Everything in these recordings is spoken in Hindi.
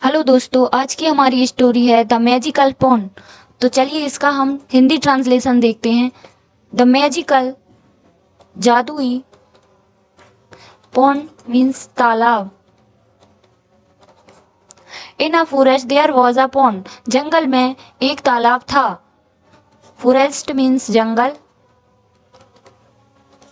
हेलो दोस्तों, आज की हमारी स्टोरी है द मैजिकल पॉन्ड। तो चलिए इसका हम हिंदी ट्रांसलेशन देखते हैं। द मैजिकल जादुई पॉन्ड मीन्स तालाब। In a forest there was a pond. जंगल में एक तालाब था। फॉरेस्ट मीन्स जंगल।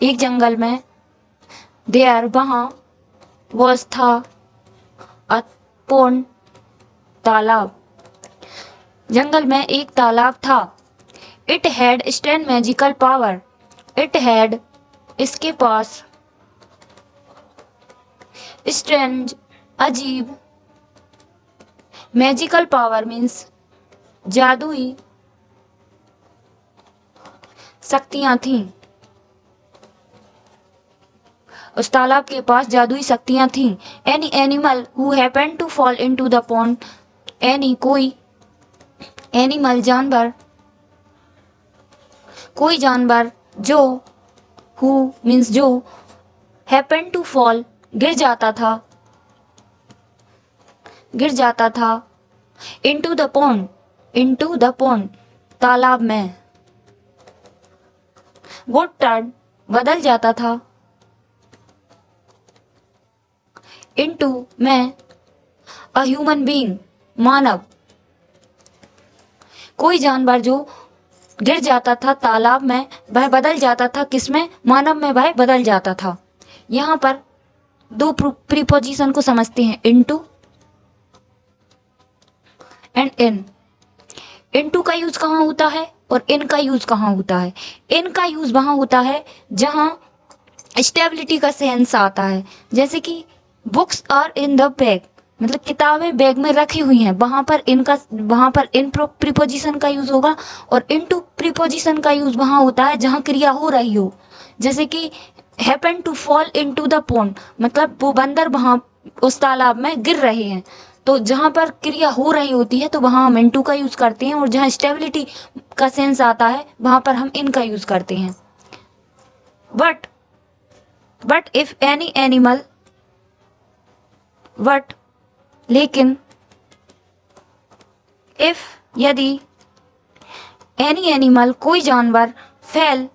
एक जंगल में देयर वहाँ वॉज था अ पॉन्ड तालाब। जंगल में एक तालाब था। It had strength magical power. It had इसके पास स्ट्रेंज अजीब मैजिकल पावर मीन्स जादुई शक्तियां थीं। उस तालाब के पास जादुई शक्तियां थीं। Any animal who happened to fall into the pond. Any कोई एनिमल जानवर। कोई जानवर जो हु मीन्स जो हैपेंड टू फॉल गिर जाता था इनटू द पॉन्ड तालाब में। वो टर्न बदल जाता था इनटू में अ ह्यूमन बीइंग मानव। कोई जानवर जो गिर जाता था तालाब में वह बदल जाता था किसमें? मानव में वह बदल जाता था। यहाँ पर दो प्रीपोजिशन को समझते हैं, इनटू एंड इन। इनटू का यूज कहाँ होता है और इन का यूज कहाँ होता है? इन का यूज वहां होता है जहां स्टेबिलिटी का सेंस आता है। जैसे कि books are in the bag, मतलब किताबें बैग में रखी हुई हैं, वहां पर इन प्रीपोजिशन का यूज होगा। और इनटू प्रीपोजिशन का यूज वहां होता है जहां क्रिया हो रही हो। जैसे कि happen to fall into the pond, मतलब वो बंदर वहां उस तालाब में गिर रहे हैं। तो जहां पर क्रिया हो रही होती है तो वहां हम इनटू का यूज करते हैं, और जहां स्टेबिलिटी का सेंस आता है वहां पर हम इन का यूज करते हैं। But if any animal but लेकिन इफ यदि एनी एनिमल कोई जानवर फेल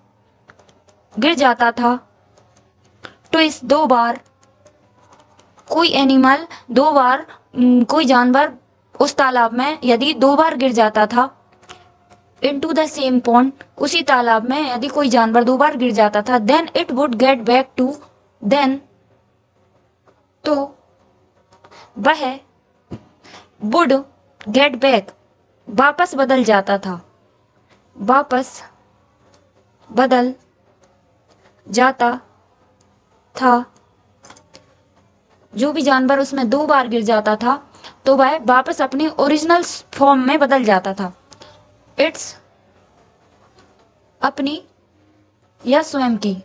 गिर जाता था ट्विस दो बार। कोई एनिमल दो बार कोई जानवर उस तालाब में यदि दो बार गिर जाता था इनटू द सेम पॉन्ड, उसी तालाब में यदि कोई जानवर दो बार गिर जाता था, then it would get back to then तो वह वुड गेट बैक वापस बदल जाता था। वापस बदल जाता था। जो भी जानवर उसमें दो बार गिर जाता था तो वह वापस अपनी ओरिजिनल फॉर्म में बदल जाता था। इट्स अपनी या स्वयं की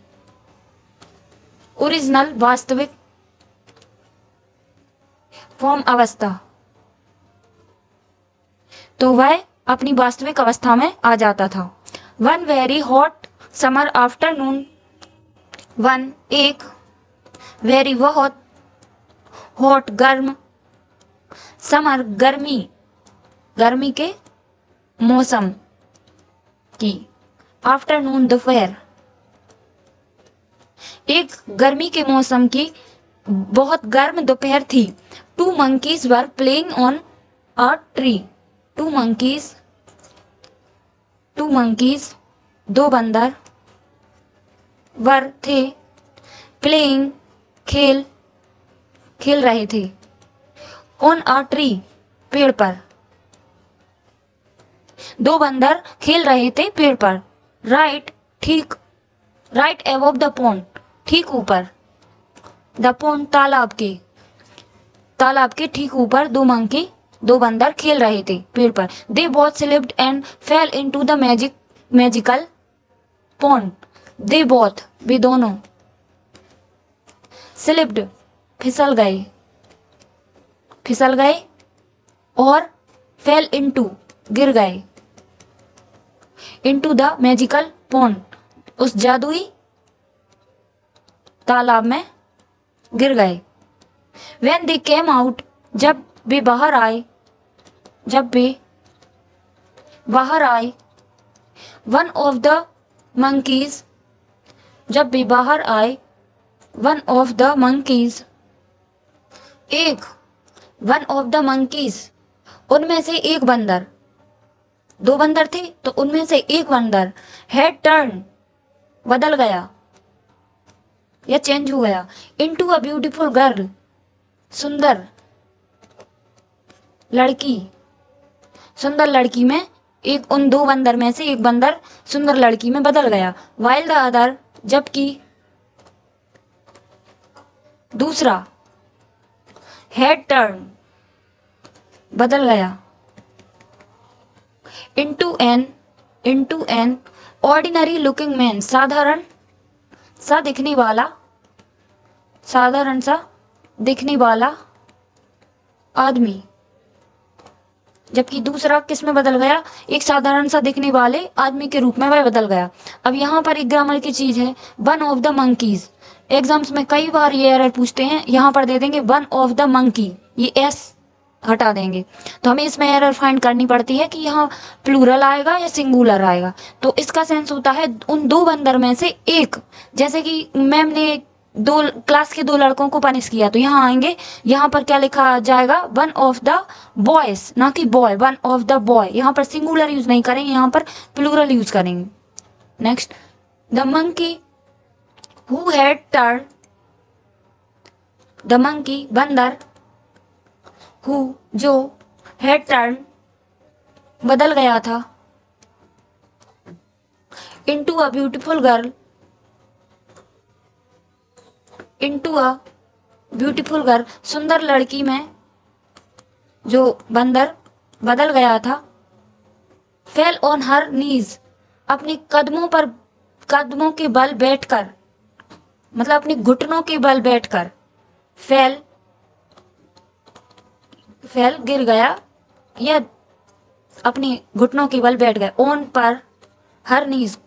ओरिजिनल वास्तविक फॉर्म अवस्था, तो वह अपनी वास्तविक अवस्था में आ जाता था। One very hot summer afternoon. One एक वेरी बहुत हॉट गर्म समर गर्मी के मौसम की आफ्टरनून दोपहर। एक गर्मी के मौसम की बहुत गर्म दोपहर थी। Two monkeys were playing on a tree. Two monkeys दो बंदर वर थे प्लेइंग खेल रहे थे ऑन अ ट्री पेड़ पर। दो बंदर खेल रहे थे पेड़ पर। राइट अबव द पॉन्ड, ठीक ऊपर। द पॉन्ड तालाब के ठीक ऊपर दो बंदर खेल रहे थे पेड़ पर। They both slipped and fail into the magical pond. They both way दोनों स्लिप्ड फिसल गए और फेल इनटू गिर गए इनटू द मैजिकल पॉन्ड, उस जादुई तालाब में गिर गए। When they came out, जब वे बाहर आए, जब वे बाहर आए, वन ऑफ द मंकीज, जब वे बाहर आए, वन ऑफ द मंकीज, एक, वन ऑफ द मंकीज, उनमें से एक बंदर, दो बंदर थे तो उनमें से एक बंदर, हैड टर्न, बदल गया या चेंज हो गया, इनटू अ ब्यूटीफुल गर्ल, सुंदर लड़की, सुंदर लड़की में एक, उन दो बंदर में से एक बंदर सुंदर लड़की में बदल गया, वाइल द अदर, जबकि दूसरा, हैड टर्न, बदल गया, into an ordinary looking man, साधारण सा दिखने वाला, साधारण सा दिखने वाला आदमी, जबकि दूसरा किस में बदल गया, एक साधारण सा दिखने वाले आदमी के रूप में वह बदल गया। अब यहाँ पर एक ग्रामर की चीज है, one of the monkeys, exams में कई बार ये एरर पूछते हैं, यहाँ पर दे देंगे वन ऑफ द मंकी, ये एस हटा देंगे, तो हमें इसमें एरर फाइंड करनी पड़ती है कि यहाँ प्लूरल आएगा या सिंगुलर आएगा। तो इसका सेंस होता है उन दो बंदर में से एक, जैसे कि मैम ने दो क्लास के दो लड़कों को पनिश किया, तो यहाँ आएंगे, यहाँ पर क्या लिखा जाएगा, वन ऑफ द बॉयज, ना कि boy, one of the boy, यहाँ पर सिंगुलर यूज नहीं करेंगे, यहाँ पर प्लूरल यूज करेंगे। Next, the monkey who had turn, the monkey बंदर, हु जो, हैड टर्न बदल गया था, into a beautiful girl, into a beautiful girl, सुंदर लड़की में जो बंदर बदल गया था, फेल ऑन हर नीज, अपनी कदमों पर, कदमों के बल बैठकर, मतलब अपनी घुटनों के बल बैठकर, फेल, फेल गिर गया या अपनी घुटनों के बल बैठ गए, ऑन पर, हर नीज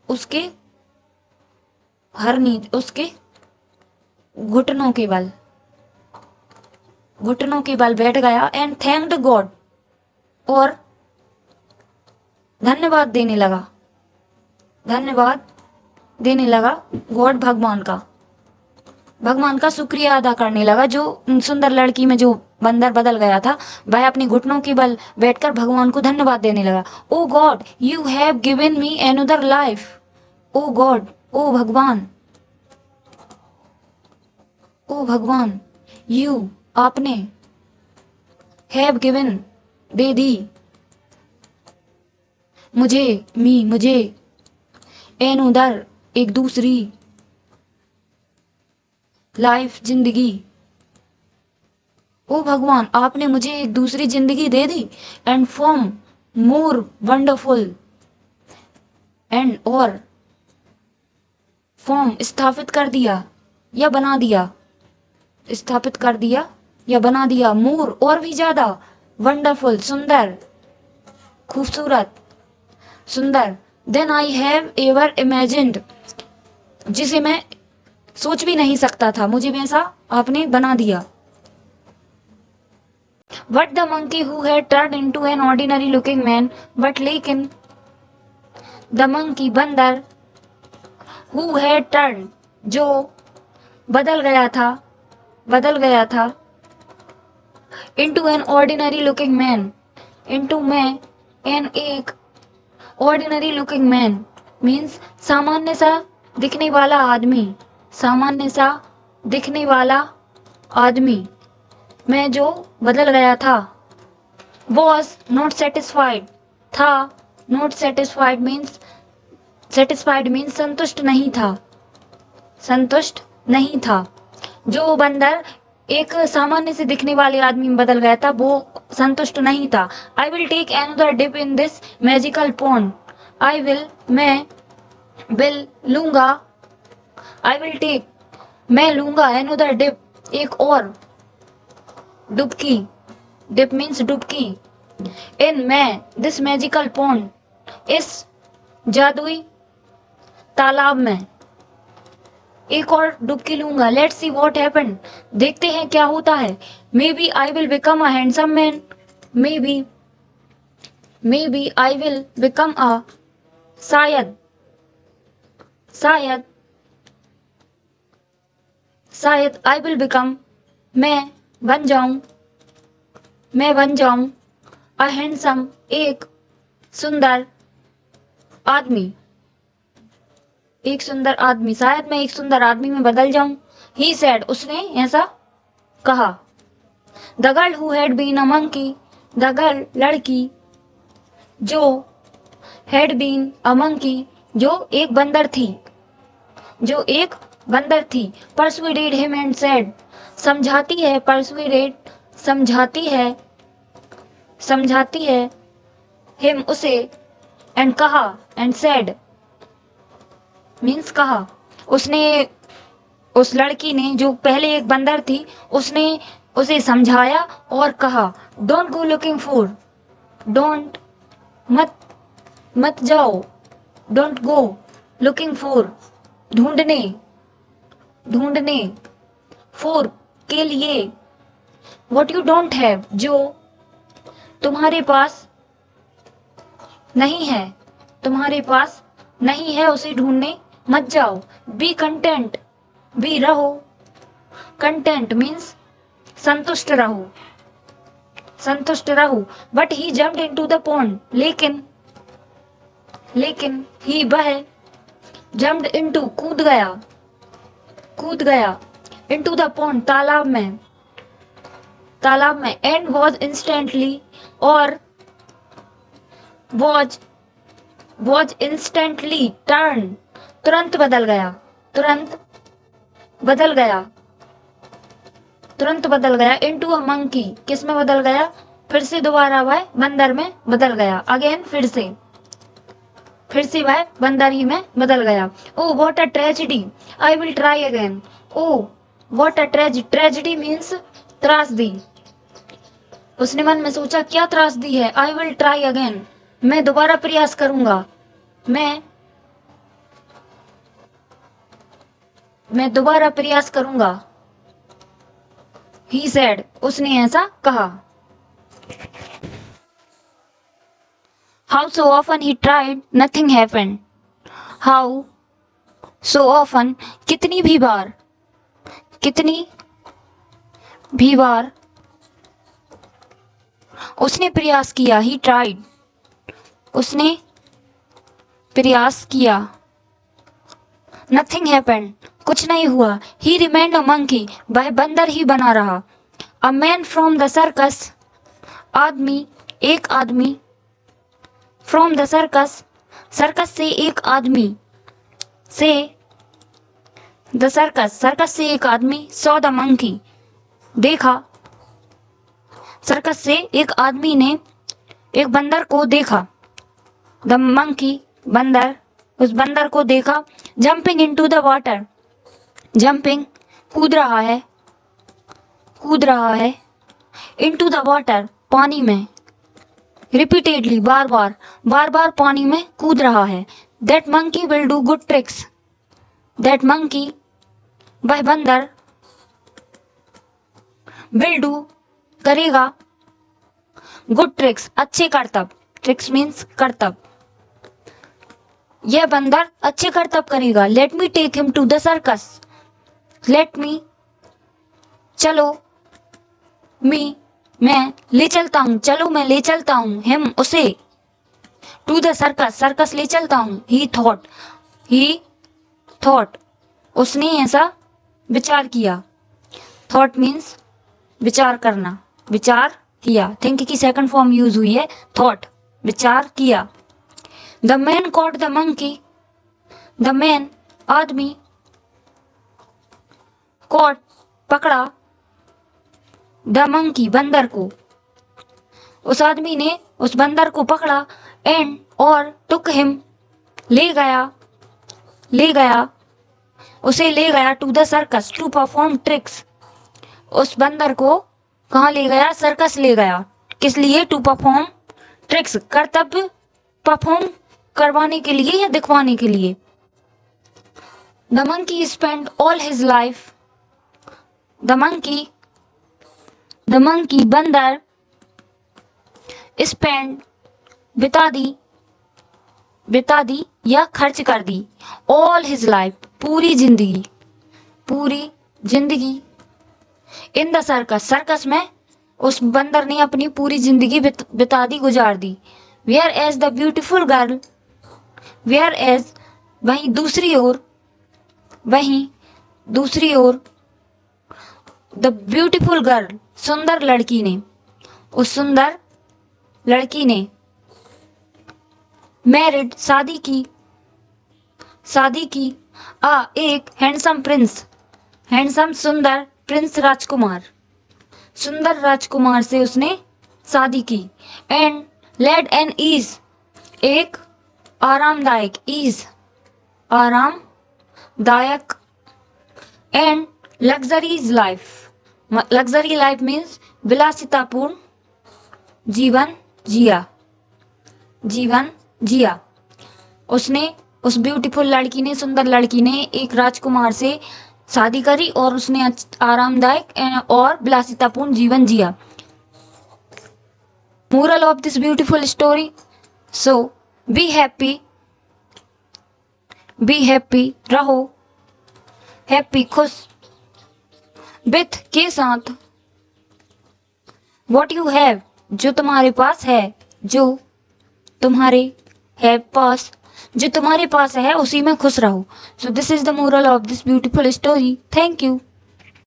उसके, हर नीज उसके घुटनों के बल, घुटनों के बल बैठ गया, एंड थैंक्ड गॉड, और धन्यवाद देने लगा, धन्यवाद देने लगा, गॉड भगवान का, भगवान का शुक्रिया अदा करने लगा। जो सुंदर लड़की में जो बंदर बदल गया था, वह अपनी घुटनों के बल बैठकर भगवान को धन्यवाद देने लगा। Oh God you have given me another life, oh God, oh भगवान, ओ भगवान, यू आपने, हैव गिवन दे दी, मुझे, मी मुझे, अनदर एक दूसरी, लाइफ जिंदगी, ओ भगवान आपने मुझे एक दूसरी जिंदगी दे दी, and form more wonderful, and और, फॉर्म स्थापित कर दिया या बना दिया, स्थापित कर दिया या बना दिया, मोर और भी ज्यादा, वंडरफुल सुंदर, खूबसूरत, सुंदर, then I have ever imagined, जिसे मैं सोच भी नहीं सकता था, मुझे वैसा आपने बना दिया। But the monkey who had turned into an ordinary looking man, but लेकिन the monkey बंदर, who had turned जो बदल गया था, बदल गया था, into an ordinary looking man, into में an एक ordinary looking man means सामान्य सा दिखने वाला आदमी, सामान्य सा दिखने वाला आदमी में जो बदल गया था, was not satisfied था, not satisfied means, satisfied means संतुष्ट नहीं था, संतुष्ट नहीं था। जो बंदर एक सामान्य से दिखने वाले आदमी में बदल गया था वो संतुष्ट नहीं था। I will take another dip in this magical pond, I will मैं, will लूंगा, I will take मैं लूंगा, another dip एक और डुबकी, डिप मीन्स डुबकी, इन मैं, दिस मैजिकल पॉन्ड इस जादुई तालाब में, एक और डुबकी लूंगा। लेट्स सी व्हाट हैपेंड, देखते हैं क्या होता है। Maybe I will become a handsome man, maybe I will become a, शायद शायद शायद आई विल बिकम, मैं बन जाऊं, अ हैंडसम, एक सुंदर आदमी, शायद मैं एक सुंदर आदमी में बदल जाऊं। ही सेड, उसने ऐसा कहा। The girl who had been a monkey, the girl, लड़की, जो हैड बीन अ मंकी, जो एक बंदर थी, परसुएडेड हिम एंड सेड, समझाती है हिम, उसे, एंड कहा, एंड सेड मीन्स कहा। उसने, उस लड़की ने जो पहले एक बंदर थी, उसने उसे समझाया और कहा, don't go looking for, don't, मत जाओ, डोंट गो लुकिंग फॉर, ढूंढने, फॉर, के लिए, व्हाट यू डोंट हैव, जो तुम्हारे पास नहीं है, उसे ढूंढने मत जाओ। बी कंटेंट, बी रहो, कंटेंट मीन्स संतुष्ट रहो। But he jumped into the pond, लेकिन ही, वह, जम्प्ड इनटू, कूद गया, इनटू द पॉन्ड, तालाब में, एंड वॉज इंस्टेंटली, और वॉज इंस्टेंटली टर्न, तुरंत बदल गया इनटू अ मंकी, किस में बदल गया, फिर से दोबारा वह बंदर में बदल गया। अगेन, फिर से वह बंदर ही में बदल गया। Oh what a tragedy, I will try again. Oh what a tragedy means त्रासदी। उसने मन में सोचा, क्या त्रासदी है। आई विल ट्राई अगेन, मैं दोबारा प्रयास करूंगा, मैं दोबारा प्रयास करूंगा। ही सेड, उसने ऐसा कहा। How so often he tried, nothing happened. How so often, कितनी भी बार उसने प्रयास किया। ही ट्राइड, उसने प्रयास किया। नथिंग हैपेंड, कुछ नहीं हुआ। ही रिमेन्ड अ मंकी, वह बंदर ही बना रहा। A man from the circus, एक आदमी, फ्रॉम द सर्कस से एक आदमी, सर्कस से एक आदमी, सॉ द मंकी, देखा, सर्कस से एक आदमी ने एक बंदर को देखा। द मंकी, बंदर, उस बंदर को देखा। Jumping into the water, jumping, कूद रहा है, इनटू द वाटर, पानी में, रिपीटेडली, बार बार पानी में कूद रहा है। That monkey will do good tricks, that monkey, वह बंदर, विल डू, करेगा, गुड ट्रिक्स, अच्छे करतब, ट्रिक्स मीन्स करतब, यह बंदर अच्छे करतब करेगा। Let me take him to the circus, let me, चलो, मैं ले चलता हूँ, चलो मैं ले चलता हूँ, हिम, उसे, टू द सर्कस ले चलता हूँ। ही थॉट, उसने ऐसा विचार किया। थॉट मीन्स विचार करना, विचार किया। थिंक की सेकंड फॉर्म यूज हुई है थॉट, विचार किया। The man caught the monkey, the man, आदमी, कॉट, पकड़ा, द मंकी, बंदर को, उस आदमी ने उस बंदर को पकड़ा। एंड, और, टुक हिम, ले गया, उसे ले गया, to the circus, to perform tricks, उस बंदर को कहाँ ले गया, सर्कस ले गया, किस लिए, टू परफॉर्म ट्रिक्स, कर्तव्य परफॉर्म करवाने के लिए या दिखवाने के लिए। The monkey spent all his life. The monkey बंदर spent बिता दी या खर्च कर दी all his life पूरी जिंदगी in the सर्कस में उस बंदर ने अपनी पूरी जिंदगी बिता दी, गुजार दी। whereas the beautiful girl, whereas वहीं दूसरी ओर द ब्यूटीफुल गर्ल सुंदर लड़की ने, उस सुंदर लड़की ने मैरिड शादी की एक हैंडसम सुंदर प्रिंस सुंदर राजकुमार से उसने शादी की। एंड लेड एन ईज एक आरामदायक एंड लग्जरी लाइफ मीन्स विलासितापूर्ण जीवन जिया। उसने उस ब्यूटीफुल लड़की ने, सुंदर लड़की ने एक राजकुमार से शादी करी और उसने आरामदायक और विलासितापूर्ण जीवन जिया। Moral of this beautiful story, so be happy रहो, हैप्पी खुश, विथ के साथ, वॉट यू हैव जो तुम्हारे पास है, जो तुम्हारे पास है उसी में खुश रहो। So this is the moral of this beautiful story. Thank you.